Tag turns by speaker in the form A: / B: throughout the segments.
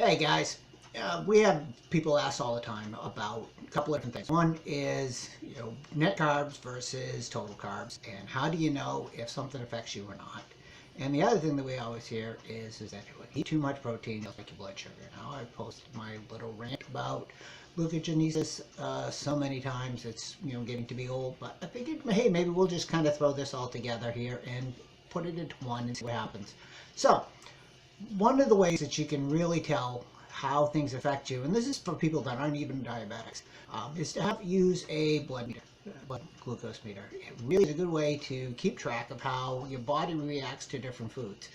A: Hey guys, we have people ask all the time about a couple of different things. One is, net carbs versus total carbs, and how do you know if something affects you or not? And the other thing that we always hear is that when you eat too much protein, you'll affect your blood sugar. Now, I've posted my little rant about glucogenesis so many times, it's getting to be old, but I figured, hey, maybe we'll just kind of throw this all together here and put it into one and see what happens. So, one of the ways that you can really tell how things affect you, and this is for people that aren't even diabetics, is to use a blood meter, blood glucose meter. It really is a good way to keep track of how your body reacts to different foods.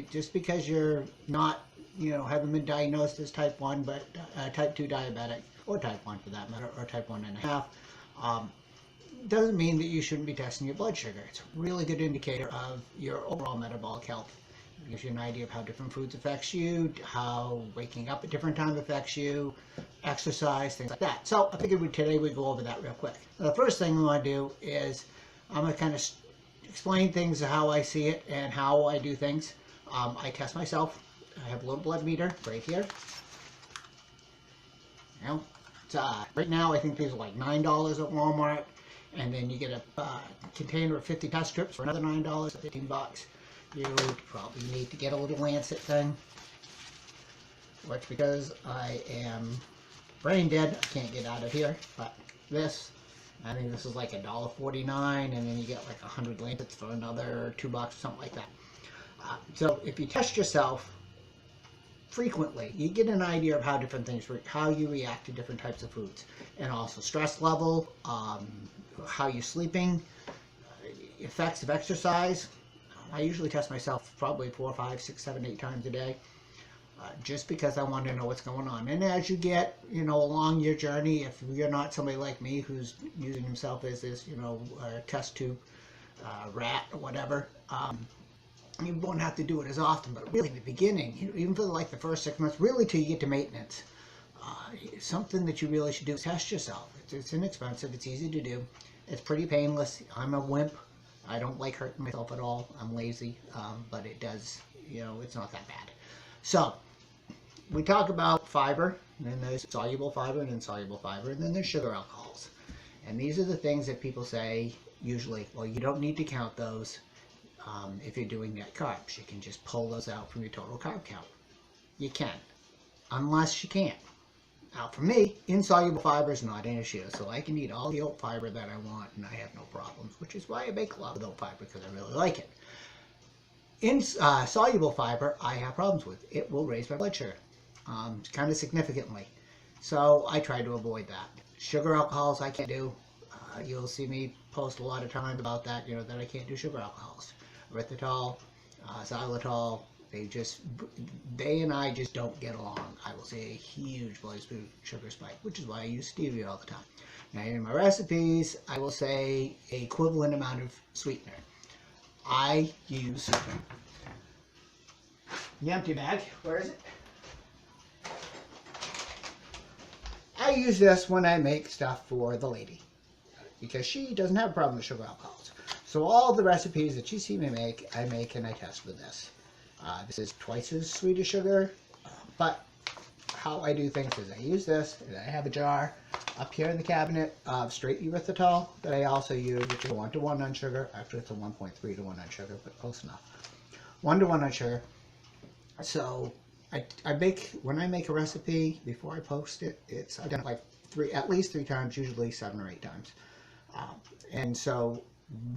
A: Just because you're not, haven't been diagnosed as type 1, but type 2 diabetic, or type 1 for that matter, or type 1.5, doesn't mean that you shouldn't be testing your blood sugar. It's a really good indicator of your overall metabolic health. It gives you an idea of how different foods affects you, how waking up at different times affects you, exercise, things like that. So I figured today we'd go over that real quick. The first thing we want to do is I'm going to kind of explain things how I see it and how I do things. I test myself. I have a little blood meter right here. Right now I think these are like $9 at Walmart, and then you get a container of 50 test strips for another $9, 15 bucks. You probably need to get a little Lancet thing, which because I am brain dead, I can't get out of here. But this, I think this is like $1.49, and then you get like 100 Lancets for another $2 or something like that. So if you test yourself frequently, you get an idea of how different things, how you react to different types of foods, and also stress level, how you're sleeping, effects of exercise. I usually test myself probably 4, 5, 6, 7, 8 times a day, just because I want to know what's going on. And as you get, along your journey, if you're not somebody like me who's using himself as this, a test tube rat or whatever, you won't have to do it as often. But really, in the beginning, even for like the first 6 months, really till you get to maintenance, something that you really should do is test yourself. It's inexpensive. It's easy to do. It's pretty painless. I'm a wimp. I don't like hurting myself at all. I'm lazy, but it does, it's not that bad. So, we talk about fiber, and then there's soluble fiber and insoluble fiber, and then there's sugar alcohols. And these are the things that people say, usually, well, you don't need to count those if you're doing net carbs. You can just pull those out from your total carb count. You can, unless you can't. Now, for me, insoluble fiber is not an issue, so I can eat all the oat fiber that I want, and I have no problems, which is why I make a lot of oat fiber, because I really like it. Soluble fiber, I have problems with. It will raise my blood sugar, kind of significantly, so I try to avoid that. Sugar alcohols, I can't do. You'll see me post a lot of times about that, that I can't do sugar alcohols. Erythritol, xylitol, they and I just don't get along. I will see a huge blood sugar spike, which is why I use stevia all the time. Now, in my recipes, I will say an equivalent amount of sweetener. I use the empty bag. Where is it? I use this when I make stuff for the lady, because she doesn't have a problem with sugar alcohols. So all the recipes that you see me make, I make and I test with this. This is twice as sweet as sugar, but how I do things is I use this, and I have a jar up here in the cabinet of straight erythritol that I also use, which is 1:1 on sugar. Actually, it's a 1.3 to 1 on sugar, but close enough. 1:1 on sugar. So when I make a recipe, before I post it, I've done it like at least 3 times, usually 7 or 8 times. And so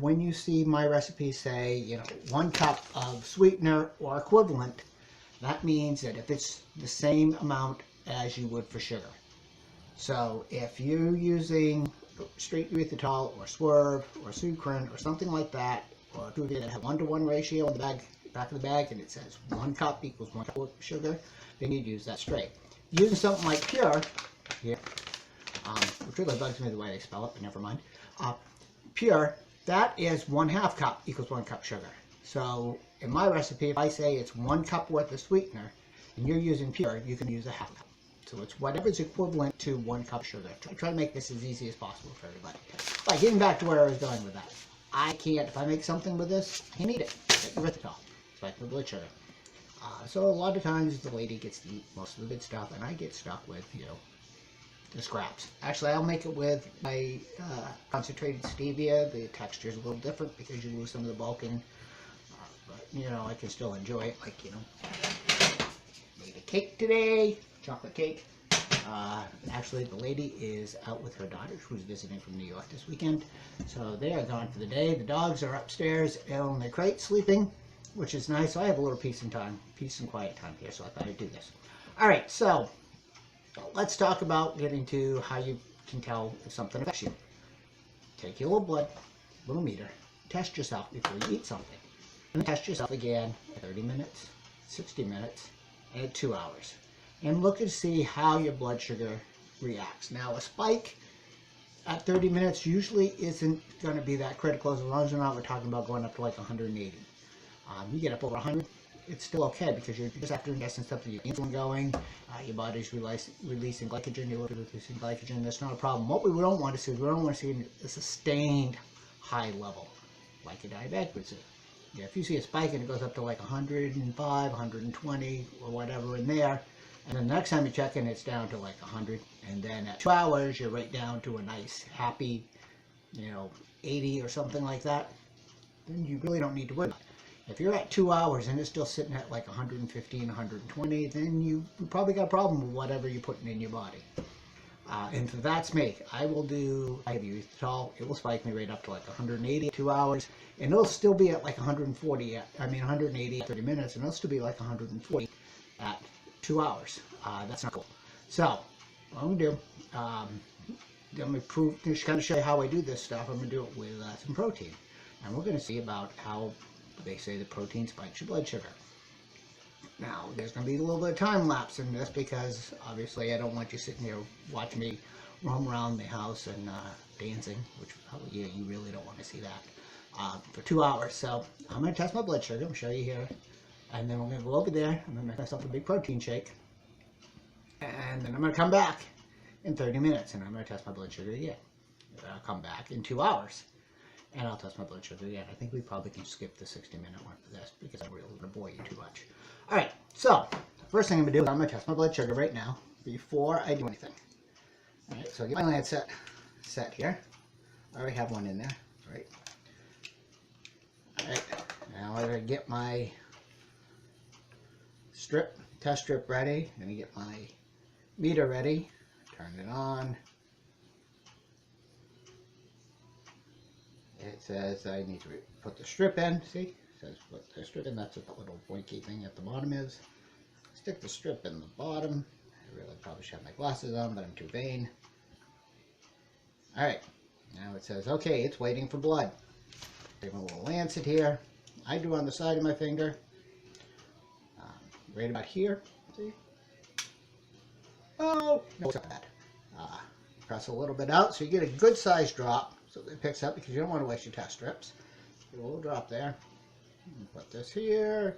A: when you see my recipe say, 1 cup of sweetener or equivalent, that means that if it's the same amount as you would for sugar. So if you're using straight erythritol or Swerve or Sucrin or something like that, or two of you that have 1:1 ratio on the back of the bag, and it says 1 cup equals 1 cup of sugar, then you'd use that straight. Using something like Pure here, which really bugs me the way they spell it, but never mind. Pure, that is 1/2 cup equals 1 cup sugar. So in my recipe, if I say it's 1 cup worth of sweetener, and you're using Pure, you can use a 1/2 cup. So it's whatever's equivalent to 1 cup sugar. Try to make this as easy as possible for everybody. But getting back to where I was going with that, I can't, if I make something with this, I can't eat it. It's erythritol. It's like the blood sugar. So a lot of times the lady gets to eat most of the good stuff, and I get stuck with, the scraps. Actually, I'll make it with my concentrated stevia. The texture is a little different because you lose some of the bulking. But, I can still enjoy it. Like, made a cake today, chocolate cake. Actually, the lady is out with her daughter who's visiting from New York this weekend. So they are gone for the day. The dogs are upstairs in their crate sleeping, which is nice. So I have a little peace and quiet time here. So I thought I'd do this. All right, so let's talk about getting to how you can tell if something affects you. Take your little blood, little meter, test yourself before you eat something. And test yourself again at 30 minutes, 60 minutes, and at 2 hours. And look and see how your blood sugar reacts. Now, a spike at 30 minutes usually isn't going to be that critical, as long as we're talking about going up to like 180. You get up over 100, it's still okay, because you're just after ingesting stuff with your insulin going, your body's releasing glycogen, you're releasing glycogen. That's not a problem. What we don't want to see is we don't want to see a sustained high level, like a diabetic would see. Yeah, if you see a spike and it goes up to like 105, 120, or whatever in there, and then the next time you check in, it's down to like 100, and then at 2 hours, you're right down to a nice, happy, 80 or something like that, then you really don't need to worry about it. If you're at 2 hours and it's still sitting at like 115, 120, then you probably got a problem with whatever you're putting in your body. And so that's me. I have erythritol. It will spike me right up to like 180 at 2 hours, and it'll still be at like 180 at 30 minutes, and it'll still be like 140 at 2 hours. That's not cool. So, what I'm going to do, I'm going to just kind of show you how I do this stuff. I'm going to do it with some protein. And we're going to see about how they say the protein spikes your blood sugar. Now, there's going to be a little bit of time lapse in this, because obviously I don't want you sitting here watching me roam around the house and dancing, which you really don't want to see that, for 2 hours. So I'm going to test my blood sugar. I'm going to show you here. And then we're going to go over there. I'm going to make myself a big protein shake. And then I'm going to come back in 30 minutes, and I'm going to test my blood sugar again. I'll come back in 2 hours, and I'll test my blood sugar again. I think we probably can skip the 60-minute one for this, because I'm really going to bore you too much. All right, so the first thing I'm going to do is I'm going to test my blood sugar right now before I do anything. All right, so I get my Lancet set here. I already have one in there, right? All right, now I'm going to get my test strip ready. I'm going to get my meter ready. Turn it on. It says I need to put the strip in. See? It says put the strip in. That's what the little blinky thing at the bottom is. Stick the strip in the bottom. I really probably should have my glasses on, but I'm too vain. Alright. Now it says, okay, it's waiting for blood. Take a little lancet here. I do on the side of my finger. Right about here. See? Oh, no, it's not bad. Press a little bit out so you get a good size drop so that it picks up, because you don't want to waste your test strips. Get a little drop there. Put this here.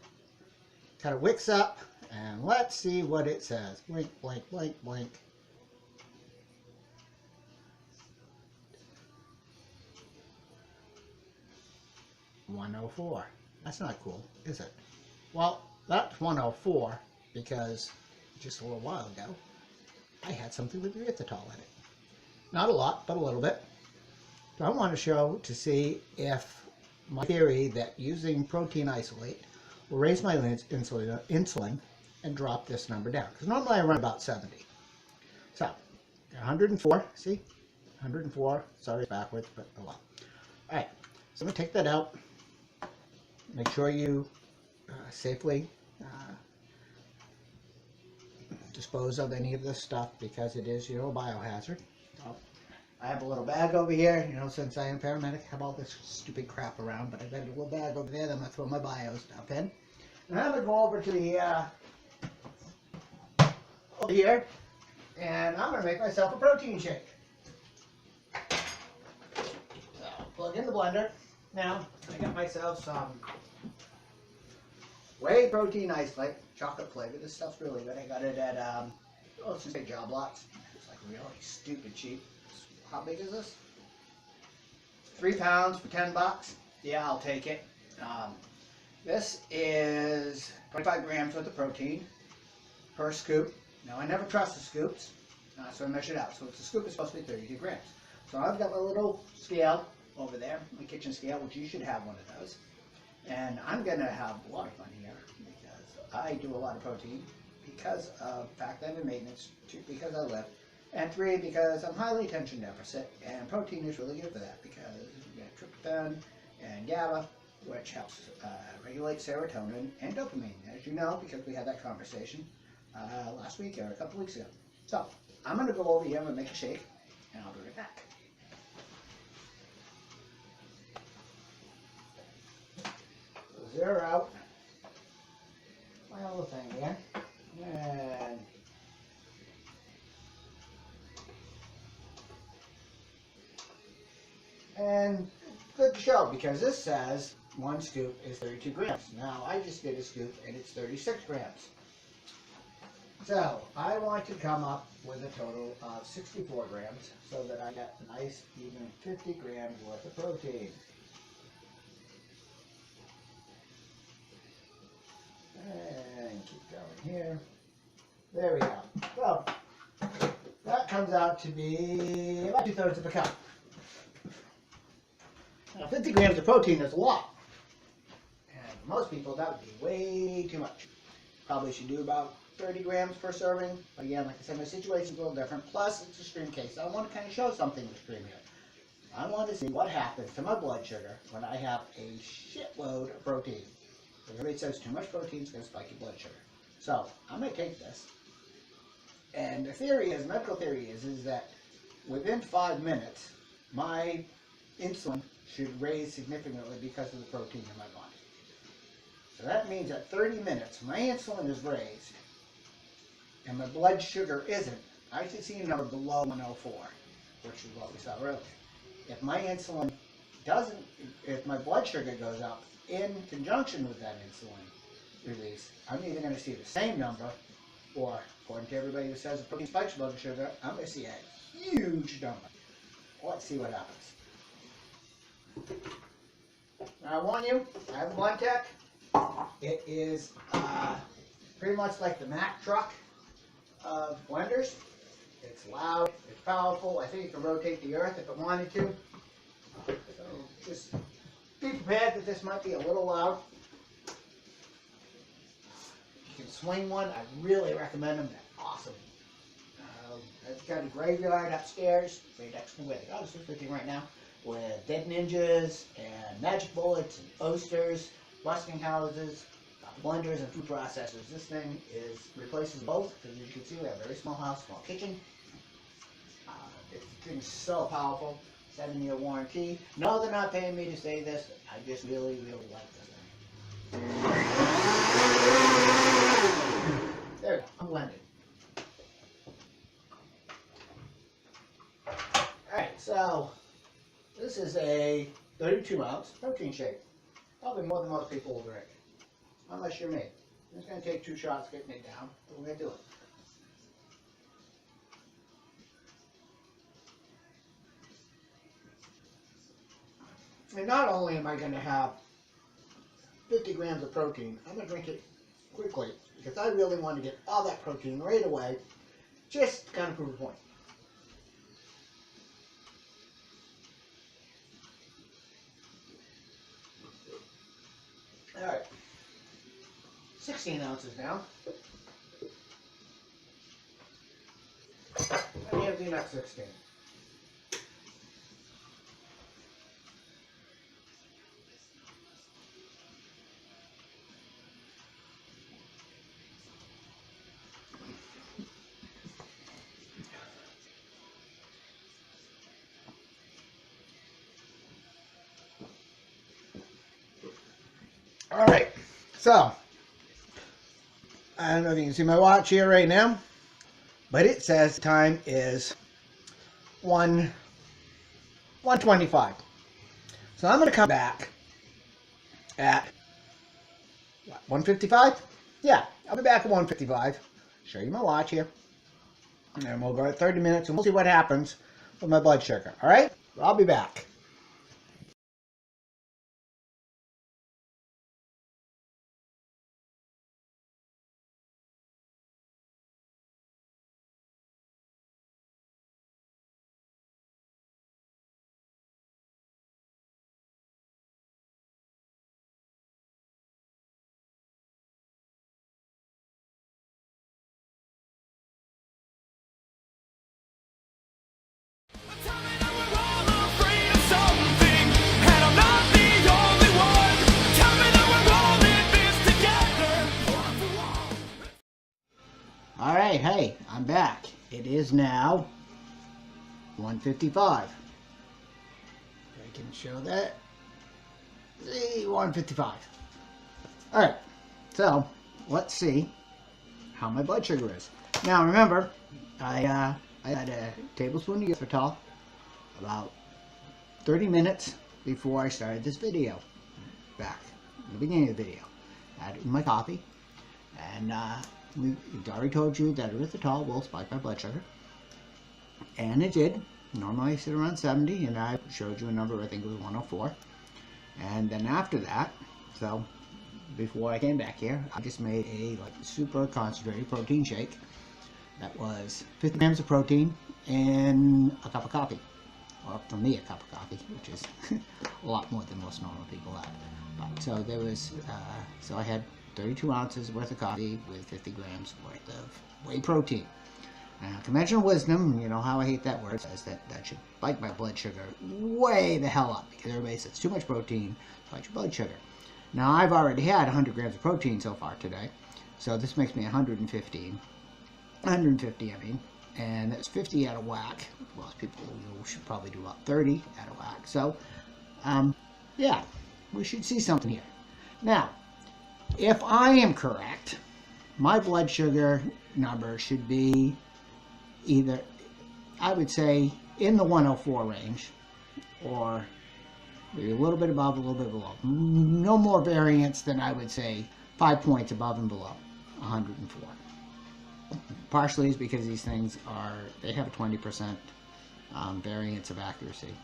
A: Kind of wicks up, and let's see what it says. Blink, blink, blink, blink. $104. That's not cool, is it? Well, that's 104 because just a little while ago I had something with erythritol in it. Not a lot, but a little bit. So I want to see if my theory that using protein isolate will raise my insulin and drop this number down. Because normally I run about 70. So, 104, see? 104, sorry it's backwards, but oh well. Alright, so I'm going to take that out. Make sure you safely dispose of any of this stuff, because it is, a biohazard. So, I have a little bag over here, since I am a paramedic, I have all this stupid crap around, but I've got a little bag over there that I'm going to throw my bio stuff in. And I'm going to go over to the, over here, and I'm going to make myself a protein shake. So, plug in the blender. Now, I got myself some whey protein isolate, chocolate flavor. This stuff's really good. I got it at, let's just say Job Lots. It's like really stupid cheap. How big is this? 3 pounds for $10. Yeah, I'll take it. This is 25 grams worth of protein per scoop. Now I never trust the scoops, so I measured out. So the scoop is supposed to be 32 grams. So I've got my little scale over there, my kitchen scale, which you should have one of those. And I'm going to have a lot of fun here because I do a lot of protein because of the fact that I'm in maintenance, 2, because I lift, and 3, because I'm highly attention deficit, and protein is really good for that because you get tryptophan and GABA, which helps regulate serotonin and dopamine, as you know, because we had that conversation last week or a couple weeks ago. So I'm going to go over here and make a shake, and I'll be right back. Zero out my little thing here, and good to show because this says 1 scoop is 32 grams. Now I just did a scoop and it's 36 grams. So I want to come up with a total of 64 grams so that I get a nice even 50 grams worth of protein. And keep going here. There we go. So that comes out to be about 2/3 of a cup. Now 50 grams of protein is a lot. And for most people that would be way too much. Probably should do about 30 grams per serving. But again, like I said, my situation's a little different. Plus, it's a extreme case. So I want to kind of show something extreme here. I want to see what happens to my blood sugar when I have a shitload of protein. Everybody says too much protein is going to spike your blood sugar. So I'm going to take this. And the theory is, medical theory is that within 5 minutes, my insulin should raise significantly because of the protein in my body. So that means at 30 minutes, my insulin is raised and my blood sugar isn't. I should see a number below 104, which is what we saw earlier. If my insulin doesn't, if my blood sugar goes up in conjunction with that insulin release, I'm either going to see the same number, or according to everybody who says the protein spikes blood sugar, I'm going to see a huge number. Let's see what happens. Now I warn you, I have a Blendtec. It is pretty much like the Mack truck of blenders. It's loud, it's powerful. I think it can rotate the earth if it wanted to. So just be prepared that this might be a little loud. If you can swing one, I really recommend them. They're awesome. It's got a graveyard upstairs, right next to where the goddess is looking right now, with dead ninjas and magic bullets and oasters, busting houses, blenders, and food processors. This thing replaces both, because as you can see, we have a very small house, small kitchen. This thing's so powerful. 7-year warranty. No, they're not paying me to say this. I just really, really like this thing. There we go. I'm blending. Alright, so this is a 32-ounce protein shake. Probably more than most people will drink. Unless you're me. It's going to take 2 shots getting it down, but we're going to do it. And not only am I going to have 50 grams of protein, I'm going to drink it quickly because I really want to get all that protein right away, just to kind of prove a point. Alright, 16 ounces now. And here's the next 16. All right, so I don't know if you can see my watch here right now, but it says the time is 1:25. So I'm going to come back at what, 1:55? Yeah, I'll be back at 1:55. Show you my watch here, and then we'll go at 30 minutes, and we'll see what happens with my blood sugar. All right, I'll be back. All right, hey, I'm back. It is now 1:55. I can show that. See, 1:55. All right, so let's see how my blood sugar is. Now remember, I had a tablespoon of erythritol about 30 minutes before I started this video. Back in the beginning of the video, I had it in my coffee, and we already told you that erythritol will spike my blood sugar, and it did. Normally I sit around 70, and I showed you a number, I think it was 104. And then after that, so before I came back here, I just made a super concentrated protein shake that was 50 grams of protein and a cup of coffee. Or for me, a cup of coffee, which is a lot more than most normal people have. But, so there was, so I had 32 ounces worth of coffee with 50 grams worth of whey protein. Now, conventional wisdom, you know how I hate that word, says that should spike my blood sugar way the hell up, because everybody says too much protein spikes your blood sugar. Now, I've already had 100 grams of protein so far today, so this makes me 150, I mean, and that's 50 out of whack. Most people should probably do about 30 out of whack. So, yeah, we should see something here. Now, if I am correct, my blood sugar number should be either, I would say, in the 104 range, or maybe a little bit above, a little bit below. No more variance than, I would say, 5 points above and below 104. Partially is because these things they have a 20% variance of accuracy.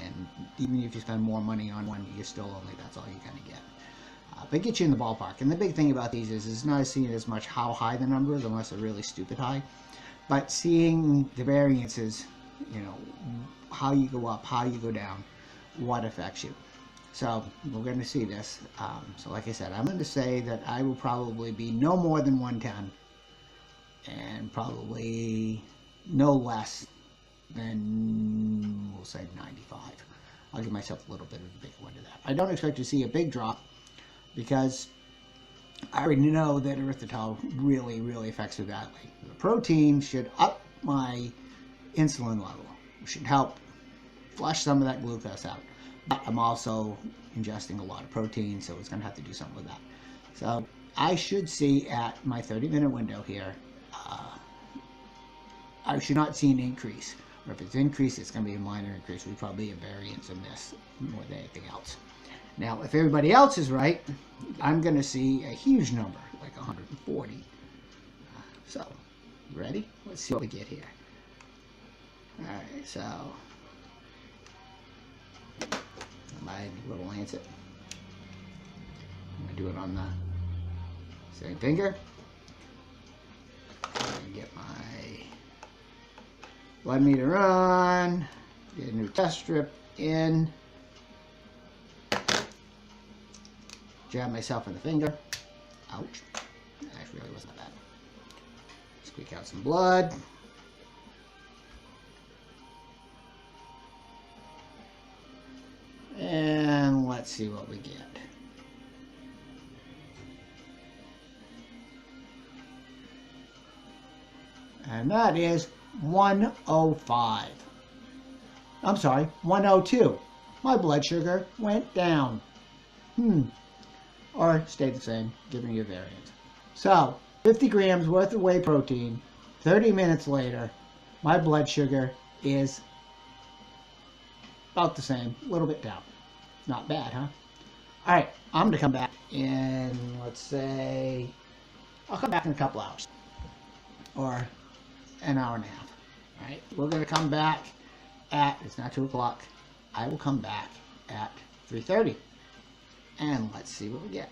A: And even if you spend more money on one, you're still only, that's all you're going to get. But it gets you in the ballpark. And the big thing about these is it's not seeing as much how high the number is, unless they're really stupid high. But seeing the variances, you know, how you go up, how you go down, what affects you. So we're going to see this. So like I said, I'm going to say that I will probably be no more than 110 and probably no less than, we'll say, 95. I'll give myself a little bit of a big one to that. I don't expect to see a big drop because I already know that erythritol really, really affects me badly. The protein should up my insulin level. It should help flush some of that glucose out. But I'm also ingesting a lot of protein, so it's going to have to do something with that. So I should see at my 30-minute window here, I should not see an increase. Or if it's increased, it's going to be a minor increase. We'd probably a variance in this more than anything else. Now, if everybody else is right, I'm going to see a huge number, like 140. So, ready? Let's see what we get here. Alright, so my little lancet. I'm going to do it on the same finger. Get my blood meter on, get a new test strip in, jab myself in the finger. Ouch. Actually, really wasn't that bad. Squeak out some blood. And let's see what we get. And that is 105. I'm sorry, 102. My blood sugar went down. Or stayed the same, giving you a variance. So, 50 grams worth of whey protein, 30 minutes later, my blood sugar is about the same, a little bit down. Not bad, huh? Alright, I'm going to come back in, let's say, I'll come back in a couple hours. Or an hour and a half. Alright, we're going to come back at, it's not 2 o'clock, I will come back at 3:30. And let's see what we get.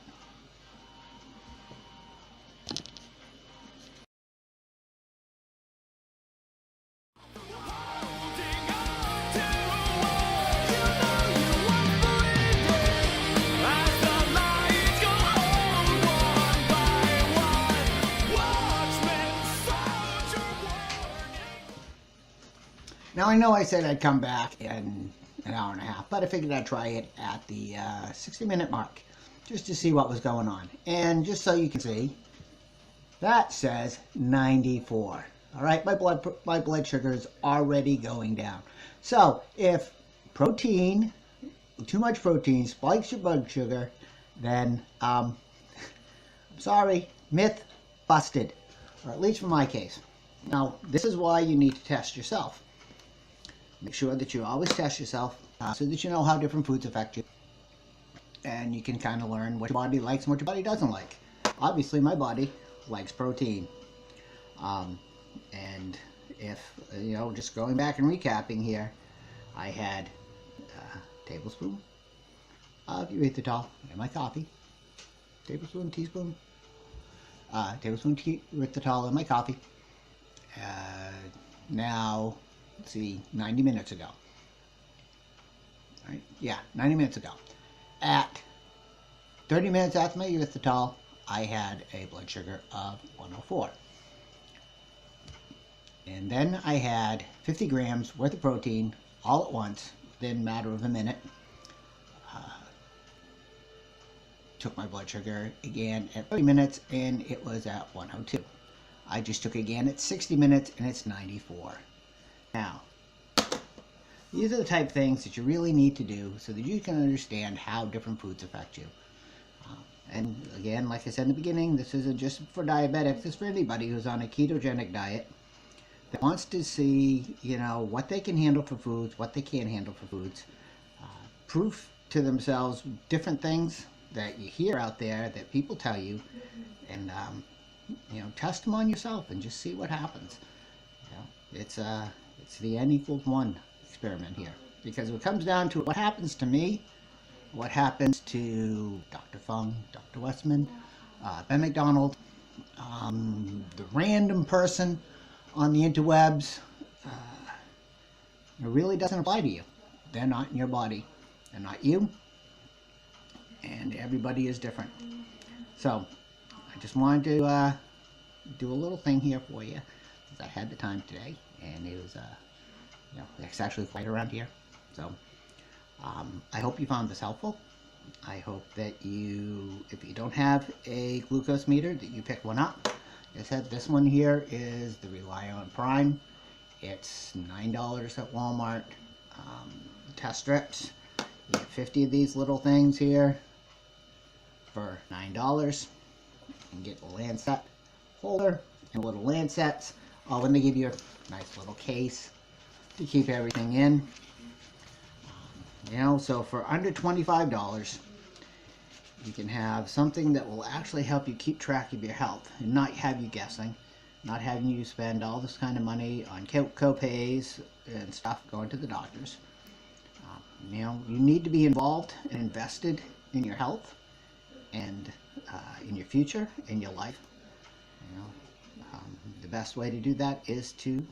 A: Now I know I said I'd come back in an hour and a half, but I figured I'd try it at the 60-minute mark just to see what was going on. And just so you can see, That says 94. All right, my blood sugar is already going down. So if protein, too much protein spikes your blood sugar, then I'm sorry, myth busted, or at least for my case. Now, this is why you need to test yourself. Make sure that you always test yourself so that you know how different foods affect you. And you can kind of learn what your body likes and what your body doesn't like. Obviously, my body likes protein. And if, just going back and recapping here, I had a tablespoon of erythritol in my coffee. Tablespoon, teaspoon. Tablespoon erythritol in my coffee. Now, let's see, 90 minutes ago. Right? Yeah, 90 minutes ago. At 30 minutes after my erythritol, I had a blood sugar of 104. And then I had 50 grams worth of protein all at once within a matter of a minute. Took my blood sugar again at 30 minutes and it was at 102. I just took again at 60 minutes and it's 94. Now, these are the type of things that you really need to do so that you can understand how different foods affect you. And again, like I said in the beginning, this isn't just for diabetics, it's for anybody who's on a ketogenic diet that wants to see, what they can handle for foods, what they can't handle for foods, proof to themselves different things that you hear out there that people tell you, and test them on yourself and just see what happens. It's the N=1 experiment here, because it comes down to what happens to me, what happens to Dr. Fung, Dr. Westman, Ben McDonald, the random person on the interwebs. It really doesn't apply to you. They're not in your body. They're not you. And everybody is different. So I just wanted to do a little thing here for you, because I had the time today, and it was it's actually quite around here. So I hope you found this helpful. I hope that if you don't have a glucose meter, that you pick one up. Like I said, this one here is the Rely On Prime. It's $9 at Walmart. Test strips. You get 50 of these little things here for $9. You get the Lancet holder and little Lancets. Oh, and they give you a nice little case to keep everything in. So for under $25, you can have something that will actually help you keep track of your health and not have you guessing, not having you spend all this kind of money on co-pays and stuff going to the doctors. You need to be involved and invested in your health and in your future, in your life. The best way to do that is to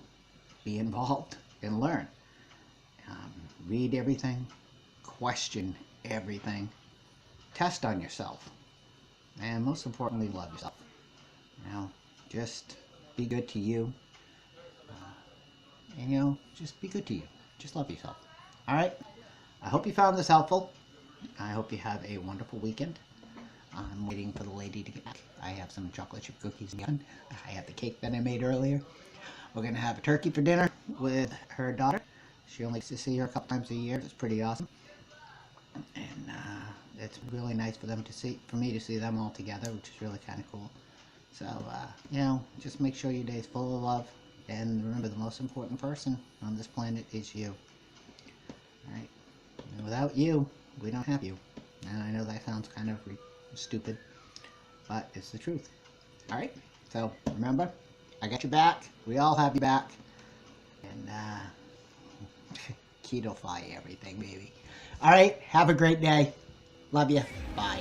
A: be involved and learn. Read everything, question everything, test on yourself, and most importantly, love yourself. Just be good to you, and just be good to you. Just love yourself. All right. I hope you found this helpful. I hope you have a wonderful weekend. I'm waiting for the lady to get back. I have some chocolate chip cookies in the oven. I have the cake that I made earlier. We're going to have a turkey for dinner with her daughter. She only gets to see her a couple times a year. It's pretty awesome. And it's really nice for me to see them all together, which is really kind of cool. So, just make sure your day is full of love. And remember, the most important person on this planet is you. Alright? And without you, we don't have you. And I know that sounds kind of stupid, but it's the truth. Alright? So, remember, I got your back. We all have your back. And, keto-fy everything, baby. Alright, have a great day. Love you. Bye.